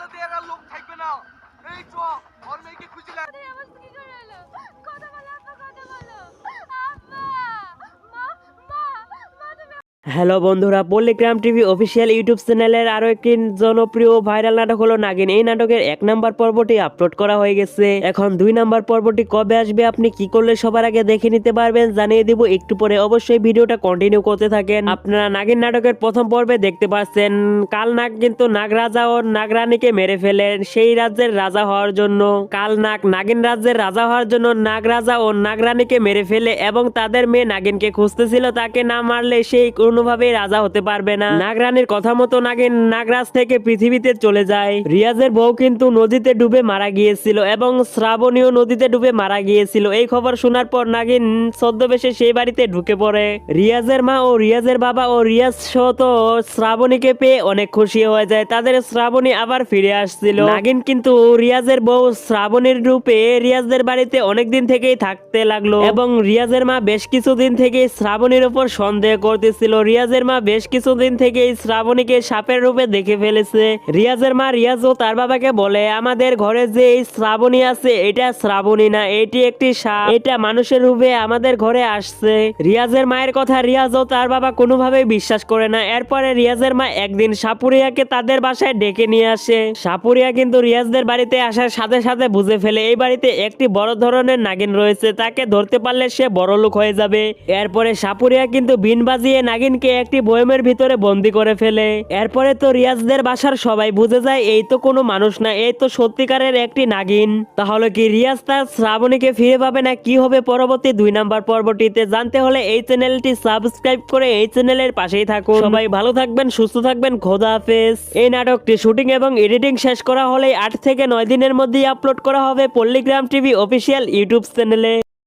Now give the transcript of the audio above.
চাঁদা দেওয়ার আর লোক থাকবে না। এই চ ওর মেয়েকে খুঁজে লাগ। হ্যালো বন্ধুরা, পল্লিগ্রাম টিভি অফিসিয়াল ইউটিউব চ্যানেলের আরো একটি জনপ্রিয় ভাইরাল নাটক হলো নাগিন। এই নাটকের 1 নাম্বার পর্বটি আপলোড করা হয়ে গেছে। এখন 2 নাম্বার পর্বটি কবে আসবে, আপনি কি করলে সবার আগে দেখে নিতে পারবেন জানিয়ে দিব একটু পরে। অবশ্যই ভিডিওটা কন্টিনিউ করতে থাকেন। আপনারা নাগিন নাটকের প্রথম পর্বে দেখতে পাচ্ছেন কাল নাগ কিন্তু নাগরাজা ও নাগরানীকে মেরে ফেলেন সেই রাজ্যের রাজা হওয়ার জন্য। কাল নাগ নাগিন রাজ্যের রাজা হওয়ার জন্য নাগরাজা ও নাগরানীকে মেরে ফেলে এবং তাদের মেয়ে নাগিনকে খুঁজতেছিল। তাকে না মারলে সেই কোনোভাবেই রাজা হতে পারবে না। নাগরানীর কথা মতো নাগিন নাগরাজ থেকে পৃথিবীতে চলে যায়। রিয়াজের বউ কিন্তু নদীতে ডুবে মারা গিয়েছিল এবং শ্রাবণীও নদীতে ডুবে মারা গিয়েছিল। এই খবর শোনার পর নাগিন ছদ্মবেশে সেই বাড়িতে ঢুকে পড়ে। রিয়াজের মা ও রিয়াজের বাবা ও রিয়াজ সহ তো শ্রাবণীকে পেয়ে অনেক খুশি হয়ে যায়। তাদের শ্রাবণী আবার ফিরে আসছিল। নাগিন কিন্তু রিয়াজের বউ শ্রাবণীর রূপে রিয়াজদের বাড়িতে অনেকদিন থেকেই থাকতে লাগলো এবং রিয়াজের মা বেশ কিছুদিন থেকে শ্রাবণীর উপর সন্দেহ করতেছিল। রিয়াজের মা বেশ কিছুদিন থেকে শ্রাবণীকে সাপের রূপে দেখে ফেলেছে। রিয়াজের মা রিয়াজ ও তার বাবাকে বলে, আমাদের ঘরে যে এই শ্রাবণী আছে এটা শ্রাবণী না, এটি একটি সাপ, এটা মানুষের রূপে আমাদের ঘরে আসছে। রিয়াজের মায়ের কথা রিয়াজ ও তার বাবা কোনোভাবেই বিশ্বাস করে না। এরপরে রিয়াজের মা একদিন সাপুরিয়াকে তাদের বাসায় ডেকে নিয়ে আসে। সাপুরিয়া কিন্তু রিয়াজদের বাড়িতে আসার সাথে সাথে বুঝে ফেলে এই বাড়িতে একটি বড় ধরনের নাগিন রয়েছে, তাকে ধরতে পারলে সে বড় লোক হয়ে যাবে। এরপরে সাপুরিয়া কিন্তু বিন বাজিয়ে নাগিনকে একটি বয়মের ভিতরে বন্দি করে ফেলে। এরপরে তো রিয়াজদের বাসার সবাই বুঝে যায় এই তো কোনো মানুষ না, এই তো সত্যিকারের একটি নাগিন। তাহলে কি রিয়াজ তার শ্রাবণীকে ফিরে পাবে না কি হবে পরবর্তী 2 নাম্বার পর্বটিতে জানতে হলে এই চ্যানেলটি সাবস্ক্রাইব করে এই চ্যানেলের পাশেই থাকুন। সবাই ভালো থাকবেন, সুস্থ থাকবেন, খোদা হাফেজ। এই নাটকটি শুটিং এবং এডিটিং শেষ করা হলে 8 থেকে 9 দিনের মধ্যেই আপলোড করা হবে পল্লিগ্রাম টিভি অফিসিয়াল ইউটিউব চ্যানেলে।